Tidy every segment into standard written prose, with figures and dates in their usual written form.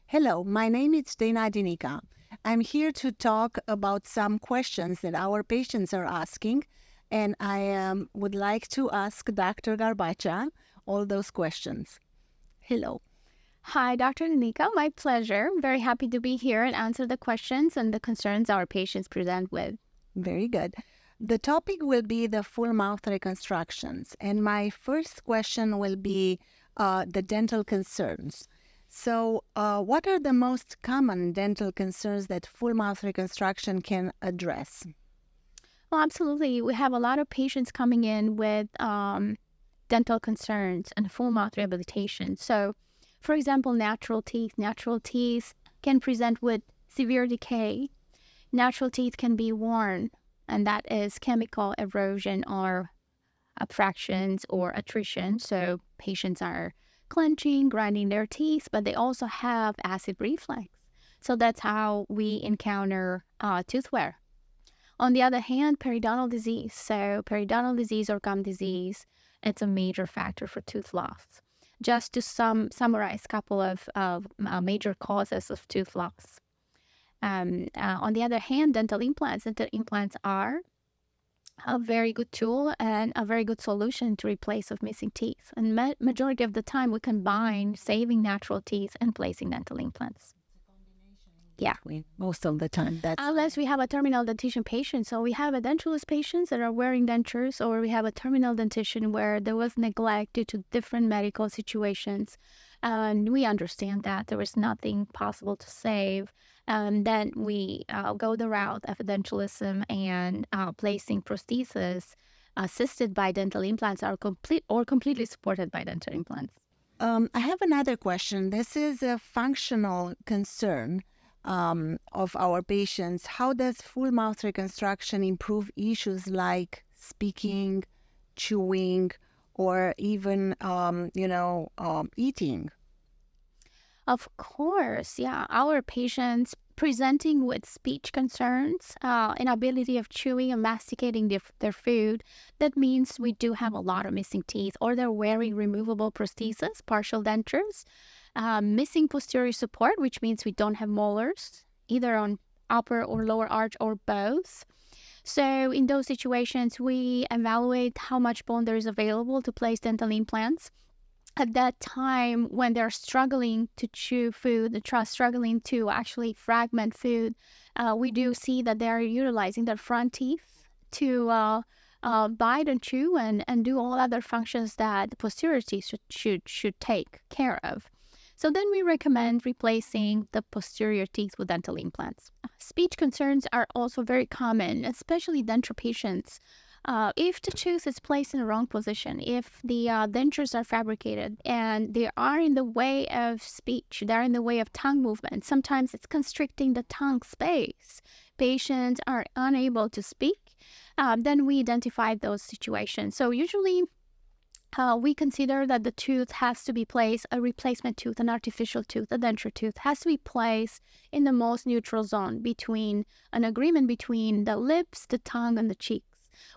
Hello, my name is Dinica. I'm here to talk about some questions that our patients are asking, and I would like to ask Dr. Garbacea all those questions. Hello. Hi, Dr. Dinica. My pleasure. I'm very happy to be here and answer the questions and the concerns our patients present with. Very good. The topic will be the full mouth reconstructions, and my first question will be the dental concerns. So, what are the most common dental concerns that full mouth reconstruction can address? Well, absolutely. We have a lot of patients coming in with dental concerns and full mouth rehabilitation. So, for example, natural teeth. Natural teeth can present with severe decay. Natural teeth can be worn, and that is chemical erosion or abfractions or attrition. So patients are clenching, grinding their teeth, but they also have acid reflux. So that's how we encounter tooth wear. On the other hand, periodontal disease. So periodontal disease or gum disease, it's a major factor for tooth loss. Just to summarize a couple of major causes of tooth loss. On the other hand, dental implants are a very good tool and a very good solution to replace of missing teeth. And majority of the time, we combine saving natural teeth and placing dental implants. Yeah. Most of the time. Unless we have a terminal dentition patient. So we have edentulous patients that are wearing dentures, or we have a terminal dentition where there was neglect due to different medical situations. And we understand that there was nothing possible to save. And then we go the route of edentulism and placing prosthesis assisted by dental implants or completely supported by dental implants. I have another question. This is a functional concern of our patients. How does full mouth reconstruction improve issues like speaking, chewing, or even, eating? Of course, yeah. Our patients presenting with speech concerns, inability of chewing and masticating their food, that means we do have a lot of missing teeth, or they're wearing removable prosthesis, partial dentures, missing posterior support, which means we don't have molars, either on upper or lower arch or both. So in those situations, we evaluate how much bone there is available to place dental implants. At that time, when they're struggling to chew food, struggling to actually fragment food, we do see that they're utilizing their front teeth to bite and chew and do all other functions that the posterior teeth should take care of. So then we recommend replacing the posterior teeth with dental implants. Speech concerns are also very common, especially denture patients. If the tooth is placed in the wrong position, if the dentures are fabricated and they are in the way of speech, they're in the way of tongue movement, sometimes it's constricting the tongue space. Patients are unable to speak, then we identify those situations. So usually we consider that the tooth has to be placed, a replacement tooth, an artificial tooth, a denture tooth, has to be placed in the most neutral zone an agreement between the lips, the tongue, and the cheeks.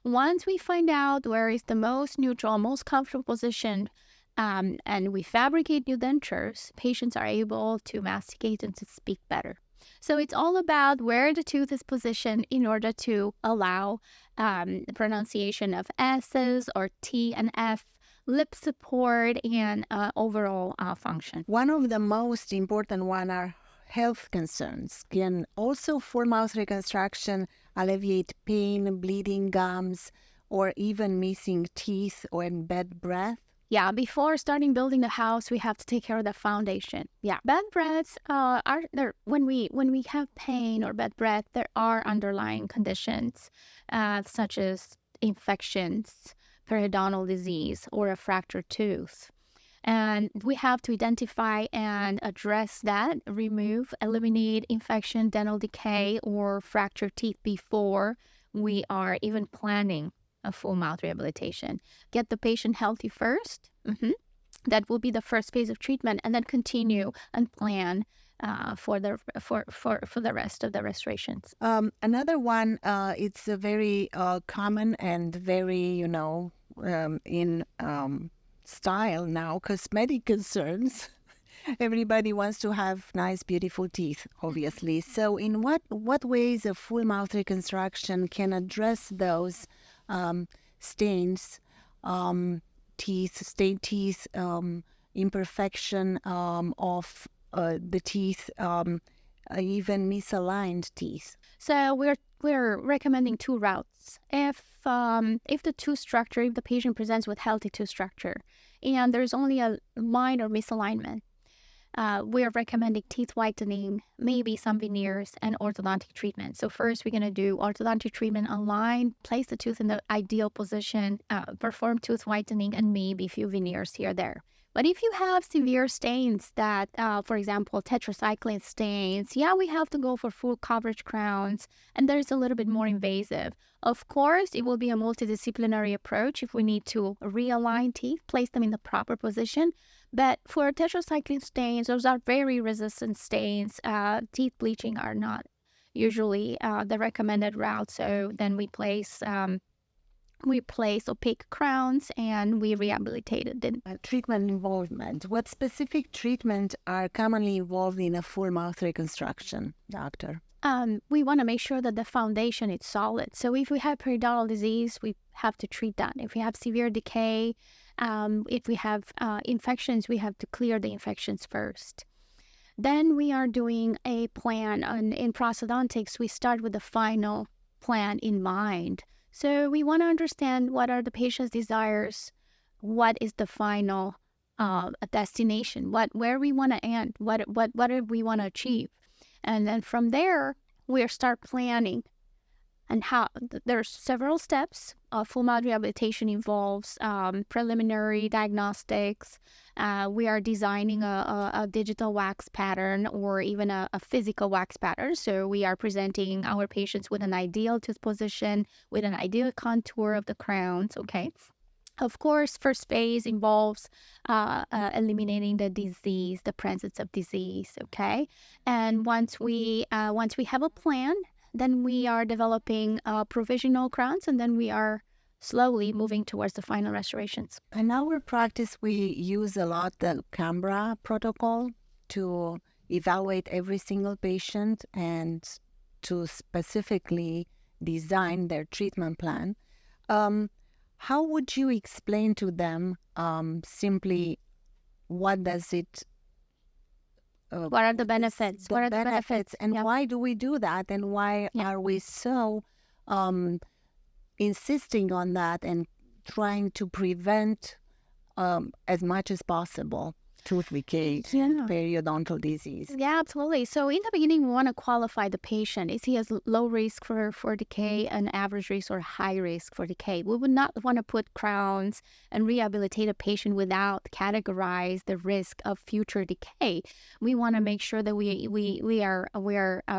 Once we find out where is the most neutral, most comfortable position, and we fabricate new dentures, patients are able to masticate and to speak better. So it's all about where the tooth is positioned in order to allow the pronunciation of S's or T and F, lip support, and overall function. One of the most important one are health concerns. Can also full mouth reconstruction alleviate pain, bleeding gums, or even missing teeth or bad breath? Yeah, before starting building the house, we have to take care of the foundation. Yeah, bad breaths are there when we have pain or bad breath. There are underlying conditions such as infections, periodontal disease, or a fractured tooth. And we have to identify and address that, eliminate infection, dental decay, or fractured teeth before we are even planning a full mouth rehabilitation. Get the patient healthy first. That will be the first phase of treatment, and then continue and plan for the rest of the restorations. Another one, it's a very common and very, in style now, cosmetic concerns. Everybody wants to have nice, beautiful teeth, obviously. So, in what ways a full mouth reconstruction can address those um, stains, um, stained teeth, imperfection of the teeth, even misaligned teeth? So we're recommending two routes. If the tooth structure, if the patient presents with healthy tooth structure, and there's only a minor misalignment, we're recommending teeth whitening, maybe some veneers, and orthodontic treatment. So first, we're going to do orthodontic treatment online, place the tooth in the ideal position, perform tooth whitening, and maybe a few veneers here or there. But if you have severe stains that, for example, tetracycline stains, yeah, we have to go for full coverage crowns, and there's a little bit more invasive. Of course, it will be a multidisciplinary approach if we need to realign teeth, place them in the proper position. But for tetracycline stains, those are very resistant stains. Teeth bleaching are not usually the recommended route. So then we place opaque crowns and we rehabilitate it. Treatment involvement. What specific treatment are commonly involved in a full mouth reconstruction, doctor? We want to make sure that the foundation is solid. So if we have periodontal disease, we have to treat that. If we have severe decay, if we have infections, we have to clear the infections first. Then we are doing a plan. In prosthodontics, we start with the final plan in mind. So we want to understand what are the patient's desires, what is the final destination, where we want to end, what do we want to achieve. And then from there, we start planning. And how there's several steps. Full mouth rehabilitation involves preliminary diagnostics. We are designing a digital wax pattern or even a physical wax pattern. So we are presenting our patients with an ideal tooth position, with an ideal contour of the crowns. Okay. Of course, first phase involves eliminating the disease, the presence of disease. Okay, and once we have a plan, then we are developing provisional crowns, and then we are slowly moving towards the final restorations. In our practice, we use a lot the CAMRA protocol to evaluate every single patient and to specifically design their treatment plan. How would you explain to them simply what does it what are the benefits? What are the benefits, and yeah. Why do we do that, and why are we so insisting on that and trying to prevent as much as possible tooth decay, periodontal disease? Yeah, absolutely. So in the beginning, we want to qualify the patient. Is he as low risk for decay, an average risk, or high risk for decay? We would not want to put crowns and rehabilitate a patient without categorize the risk of future decay. We want to make sure that we are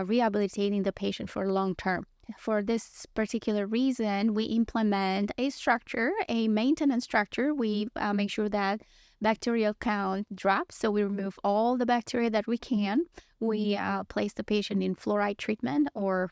rehabilitating the patient for long term. For this particular reason, we implement a structure, a maintenance structure. We make sure that bacterial count drops, so we remove all the bacteria that we can. We place the patient in fluoride treatment, or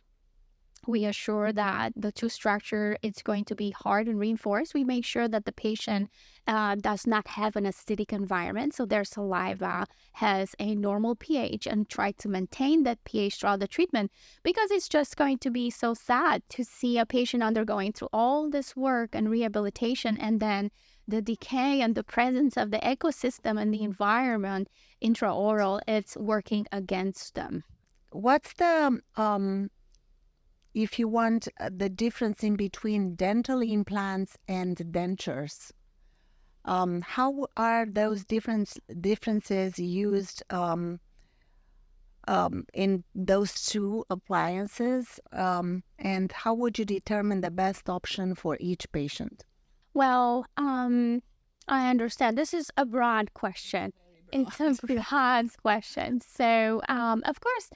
we assure that the tooth structure is going to be hard and reinforced. We make sure that the patient does not have an acidic environment, so their saliva has a normal pH, and try to maintain that pH throughout the treatment, because it's just going to be so sad to see a patient undergoing through all this work and rehabilitation, and then the decay and the presence of the ecosystem and the environment intraoral, it's working against them. What's the if you want the difference in between dental implants and dentures? How are those differences used in those two appliances? And how would you determine the best option for each patient? Well, I understand. This is a broad question. It's a broad question. So, of course,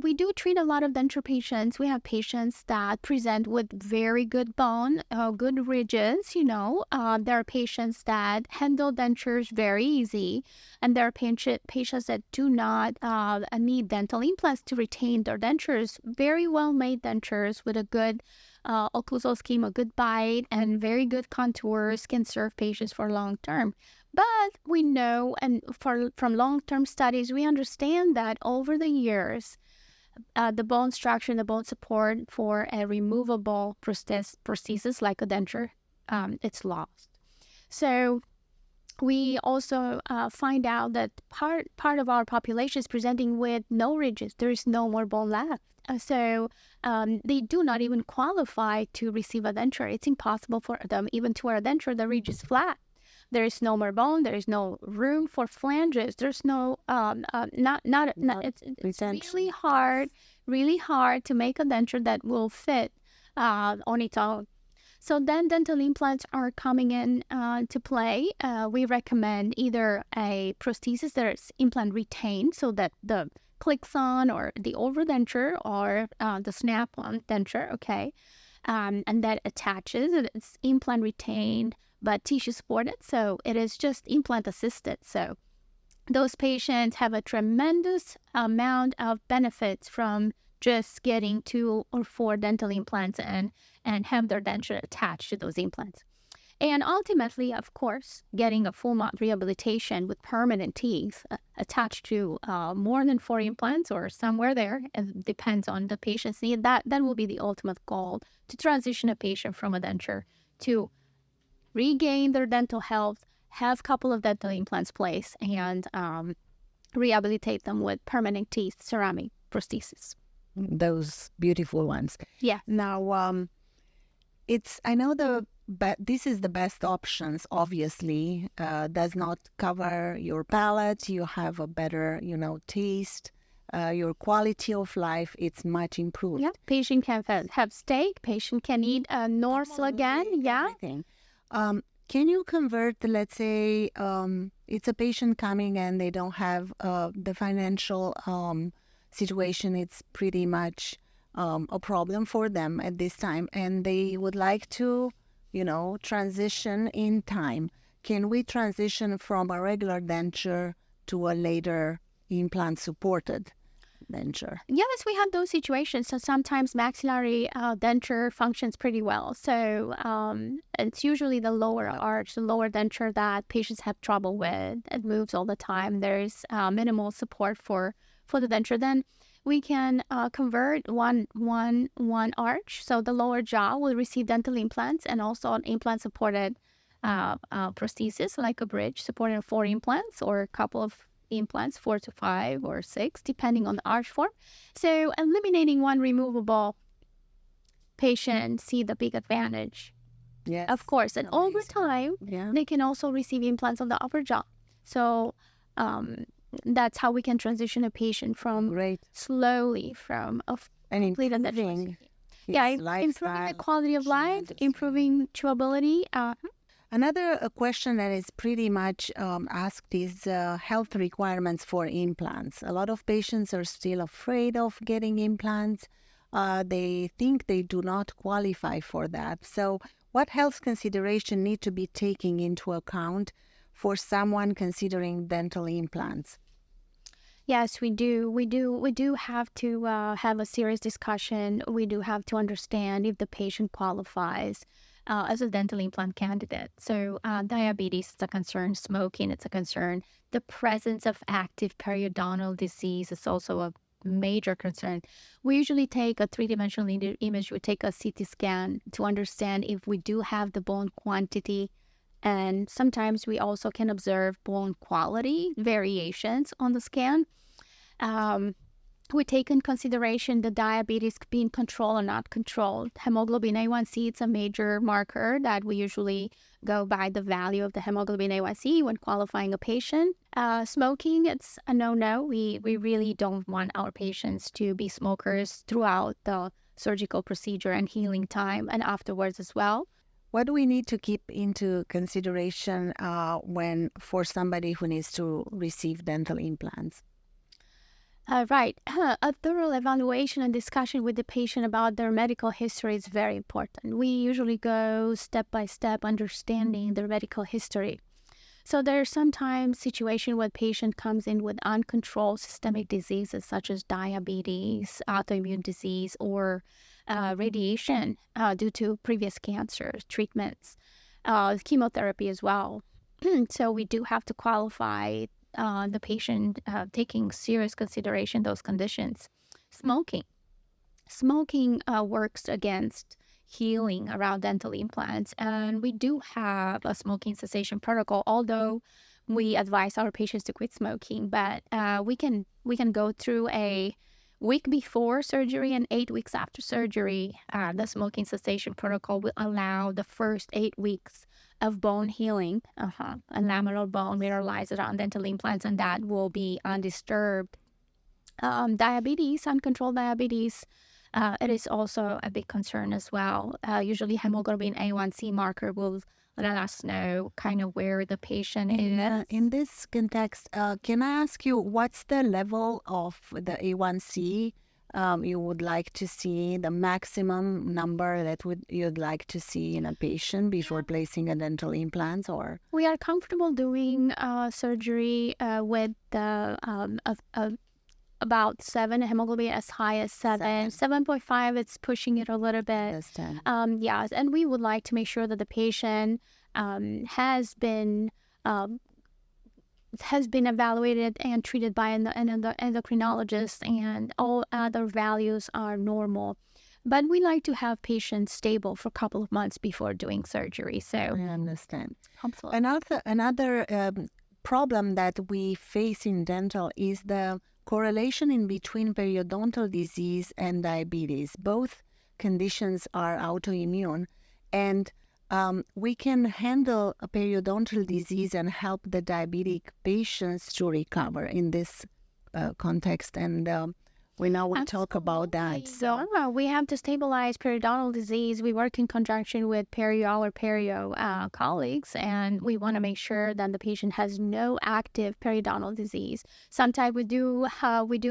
we do treat a lot of denture patients. We have patients that present with very good bone, good ridges, There are patients that handle dentures very easy. And there are patients that do not need dental implants to retain their dentures. Very well-made dentures with a good occlusal scheme, a good bite, and very good contours can serve patients for long term. But we know, and from long-term studies, we understand that over the years, the bone structure and the bone support for a removable prosthesis like a denture, it's lost. So we also find out that part of our population is presenting with no ridges. There is no more bone left. So they do not even qualify to receive a denture. It's impossible for them even to wear a denture. The ridge is flat. There is no more bone. There is no room for flanges. There's no it's really hard to make a denture that will fit on its own. So then dental implants are coming in to play. We recommend either a prosthesis that is implant retained, so that the clicks on, or the overdenture, or the snap-on denture, okay, and that attaches. It's implant retained but tissue supported, so it is just implant assisted. So those patients have a tremendous amount of benefits from just getting 2 or 4 dental implants and have their denture attached to those implants. And ultimately, of course, getting a full mouth rehabilitation with permanent teeth attached to more than 4 implants or somewhere there, it depends on the patient's need. That will be the ultimate goal, to transition a patient from a denture to regain their dental health, have a couple of dental implants placed, and rehabilitate them with permanent teeth ceramic prosthesis. Those beautiful ones. Yeah. Now, I know this is the best options. Obviously, does not cover your palate. You have a better, taste. Your quality of life, it's much improved. Yeah. Patient can have steak. Patient can eat normal again. Yeah. Everything. Can you convert, let's say, it's a patient coming and they don't have the financial situation. It's pretty much a problem for them at this time, and they would like to, transition in time. Can we transition from a regular denture to a later implant-supported denture? Yes, we have those situations. So sometimes maxillary denture functions pretty well. So it's usually the lower arch, the lower denture that patients have trouble with. It moves all the time. There's minimal support for the denture. Then we can convert one arch. So the lower jaw will receive dental implants, and also an implant-supported prosthesis, like a bridge, supporting 4 implants or a couple of implants, 4 to 5 or 6, depending on the arch form. So eliminating one removable, patient see the big advantage. Yes. Of course. And over time, they can also receive implants on the upper jaw. So that's how we can transition a patient from slowly from a complete improving improving the quality of life, improving chewability. Another question that is pretty much asked is health requirements for implants. A lot of patients are still afraid of getting implants. They think they do not qualify for that. So what health consideration need to be taken into account for someone considering dental implants? Yes, we do. We do have to have a serious discussion. We do have to understand if the patient qualifies as a dental implant candidate. So diabetes is a concern, smoking it's a concern, the presence of active periodontal disease is also a major concern. We usually take a 3-dimensional image, we take a CT scan to understand if we do have the bone quantity, and sometimes we also can observe bone quality variations on the scan. We take in consideration the diabetes being controlled or not controlled. Hemoglobin A1C, it's a major marker that we usually go by the value of the hemoglobin A1C when qualifying a patient. Smoking, it's a no-no. We really don't want our patients to be smokers throughout the surgical procedure and healing time and afterwards as well. What do we need to keep into consideration for somebody who needs to receive dental implants? Right. A thorough evaluation and discussion with the patient about their medical history is very important. We usually go step by step, understanding their medical history. So there are sometimes situations where patient comes in with uncontrolled systemic diseases such as diabetes, autoimmune disease, or radiation due to previous cancer treatments, chemotherapy as well. So we do have to qualify the patient taking serious consideration those conditions. Smoking. Smoking works against healing around dental implants, and we do have a smoking cessation protocol, although we advise our patients to quit smoking. But we can go through a week before surgery and 8 weeks after surgery. The smoking cessation protocol will allow the first 8 weeks of bone healing, lamellar bone mineralized around dental implants, and that will be undisturbed. Diabetes, uncontrolled diabetes, it is also a big concern as well. Usually hemoglobin A1C marker will let us know kind of where the patient is. In this context, can I ask you what's the level of the A1C you would like to see, the maximum number that you'd like to see in a patient before placing a dental implant? Or we are comfortable doing surgery with about 7, hemoglobin as high as 7. 7.5, it's pushing it a little bit. understand? Yes, and we would like to make sure that the patient has been evaluated and treated by an endocrinologist, and all other values are normal. But we like to have patients stable for a couple of months before doing surgery. So I understand. hopefully. Another problem that we face in dental is the correlation in between periodontal disease and diabetes. Both conditions are autoimmune, and we can handle a periodontal disease and help the diabetic patients to recover in this context. And we now will talk about that. So we have to stabilize periodontal disease. We work in conjunction with our perio colleagues, and we want to make sure that the patient has no active periodontal disease. Sometimes we do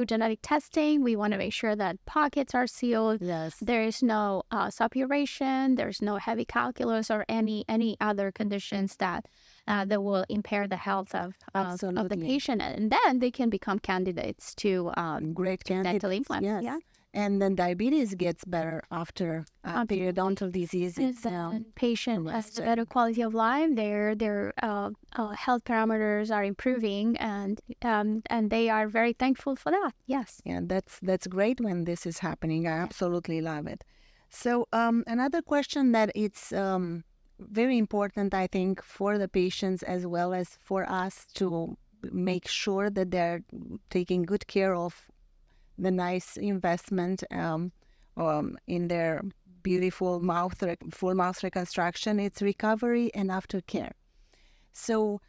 genetic testing. We want to make sure that pockets are sealed. Yes. There is no suppuration. There's no heavy calculus or any other conditions that will impair the health of the Absolutely. patient, and then they can become candidates to Great candidates. dental implants. Yes. Yeah. And then diabetes gets better after periodontal disease is The patient has a arrested. better quality of life. Their health parameters are improving, and they are very thankful for that. Yes. Yeah, that's great when this is happening. I absolutely love it. So another question that it's very important, I think, for the patients as well as for us to make sure that they're taking good care of the nice investment in their beautiful full mouth reconstruction. It's recovery and aftercare. So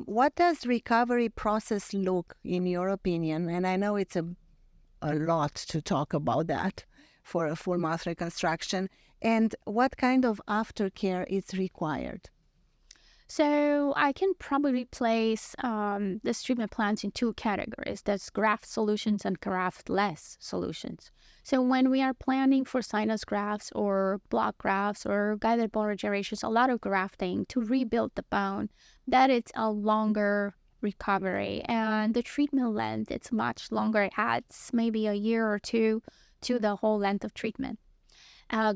what does recovery process look in your opinion? And I know it's a lot to talk about that for a full mouth reconstruction. And what kind of aftercare is required? So I can probably place this treatment plans in 2 categories. That's graft solutions and graftless solutions. So when we are planning for sinus grafts or block grafts or guided bone regenerations, a lot of grafting to rebuild the bone, that it's a longer recovery. And the treatment length, it's much longer. It adds maybe a year or 2 to the whole length of treatment.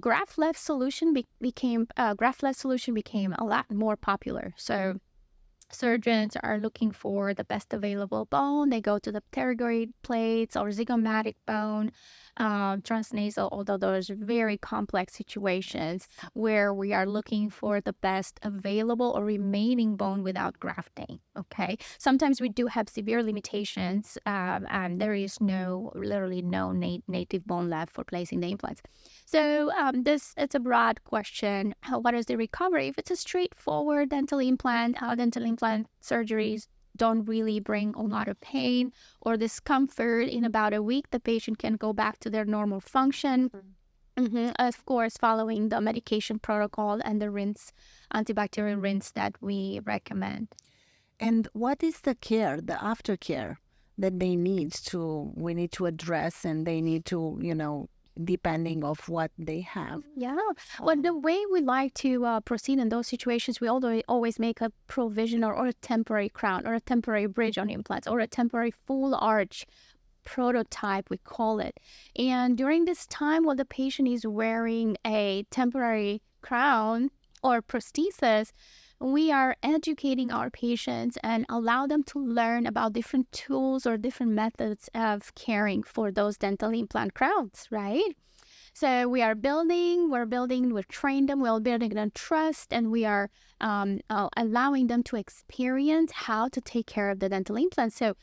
Graftless solution became a lot more popular. So surgeons are looking for the best available bone. They go to the pterygoid plates or zygomatic bone, transnasal, although those are very complex situations where we are looking for the best available or remaining bone without grafting. Okay. Sometimes we do have severe limitations, and there is literally no native bone left for placing the implants. So it's a broad question. What is the recovery? If it's a straightforward dental implant surgeries don't really bring a lot of pain or discomfort. In about a week, the patient can go back to their normal function. Of course, following the medication protocol and the antibacterial rinse that we recommend. And what is the care, the aftercare that we need to address, and they need to, depending of what they have? Yeah. Well, the way we like to proceed in those situations, we always make a provisional or a temporary crown or a temporary bridge on implants or a temporary full arch prototype, we call it. And during this time, while the patient is wearing a temporary crown or prosthesis, we are educating our patients and allow them to learn about different tools or different methods of caring for those dental implant crowns, right? So we're training them, we're building them trust, and we are allowing them to experience how to take care of the dental implants. So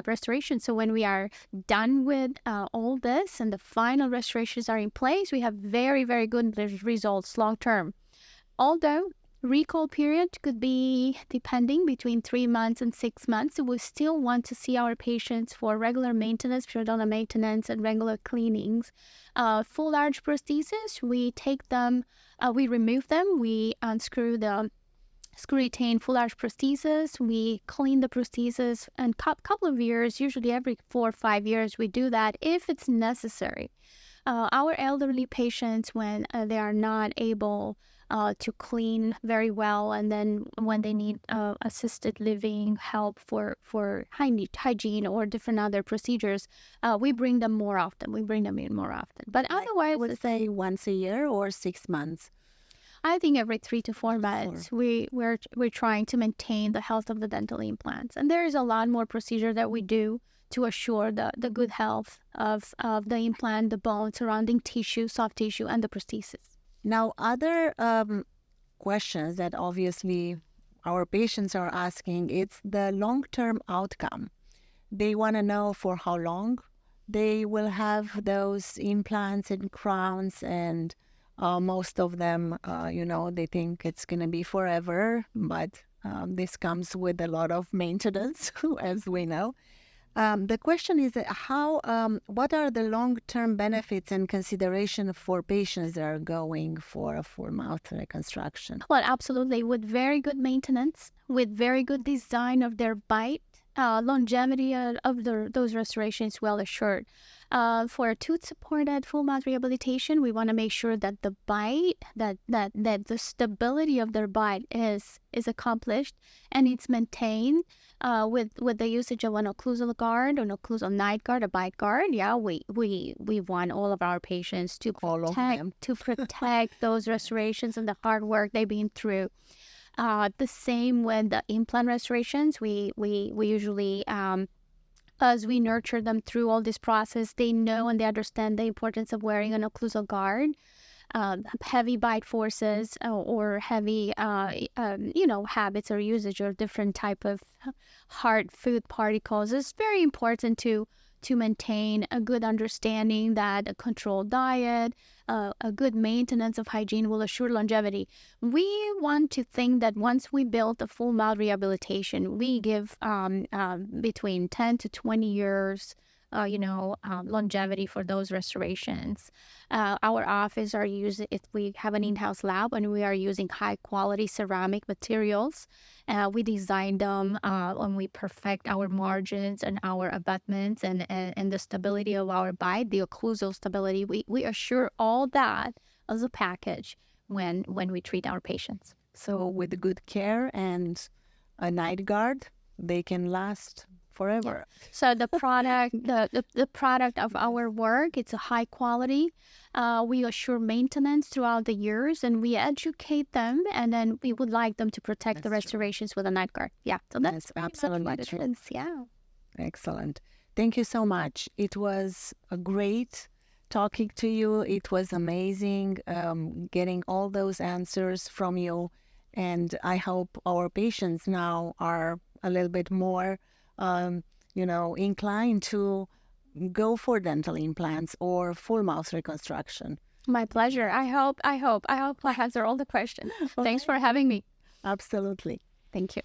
restoration. So when we are done with all this and the final restorations are in place, we have very, very good results long term. Although recall period could be depending between 3 months and 6 months. So we still want to see our patients for regular maintenance, periodontal maintenance, and regular cleanings. Full arch prosthesis, we take them, we remove them, we unscrew the screw retain full arch prosthesis, we clean the prosthesis, and couple of years, usually every 4 or 5 years, we do that if it's necessary. Our elderly patients, when they are not able to clean very well, and then when they need assisted living help for hygiene or different other procedures, we bring them more often. We bring them in more often. But otherwise, I would say once a year or 6 months. I think every 3 to 4 months, we're trying to maintain the health of the dental implants. And there is a lot more procedure that we do to assure the good health of the implant, the bone, surrounding tissue, soft tissue, and the prosthesis. Now, other questions that obviously our patients are asking, it's the long-term outcome. They want to know for how long they will have those implants and crowns, and most of them, they think it's going to be forever, but this comes with a lot of maintenance, as we know. The question is what are the long-term benefits and consideration for patients that are going for a full mouth reconstruction? Well, absolutely. With very good maintenance, with very good design of their bite, longevity of those restorations well assured. For a tooth-supported full mouth rehabilitation, we want to make sure that the bite, that the stability of their bite is accomplished and it's maintained with the usage of an occlusal guard, an occlusal night guard, a bite guard. Yeah, we want all of our patients to protect those restorations and the hard work they've been through. The same with the implant restorations. We usually, as we nurture them through all this process, they know and they understand the importance of wearing an occlusal guard. Heavy bite forces or heavy, habits or usage or different type of hard food particles. It's very important to maintain a good understanding that a controlled diet, a good maintenance of hygiene will assure longevity. We want to think that once we build a full mouth rehabilitation, we give between 10 to 20 years longevity for those restorations. Our office are using, if we have an in-house lab, and we are using high quality ceramic materials. We design them and we perfect our margins and our abutments and the stability of our bite, the occlusal stability. We assure all that as a package when we treat our patients. So with good care and a night guard, they can last forever. Yeah. So the product, the product of our work, it's a high quality. We assure maintenance throughout the years, and we educate them, and then we would like them to protect the restorations with a night guard. Yeah, so that's absolutely true. Yeah. Excellent. Thank you so much. It was a great talking to you. It was amazing getting all those answers from you, and I hope our patients now are a little bit more inclined to go for dental implants or full mouth reconstruction. My pleasure. I hope I answer all the questions. Thanks for having me. Absolutely. Thank you.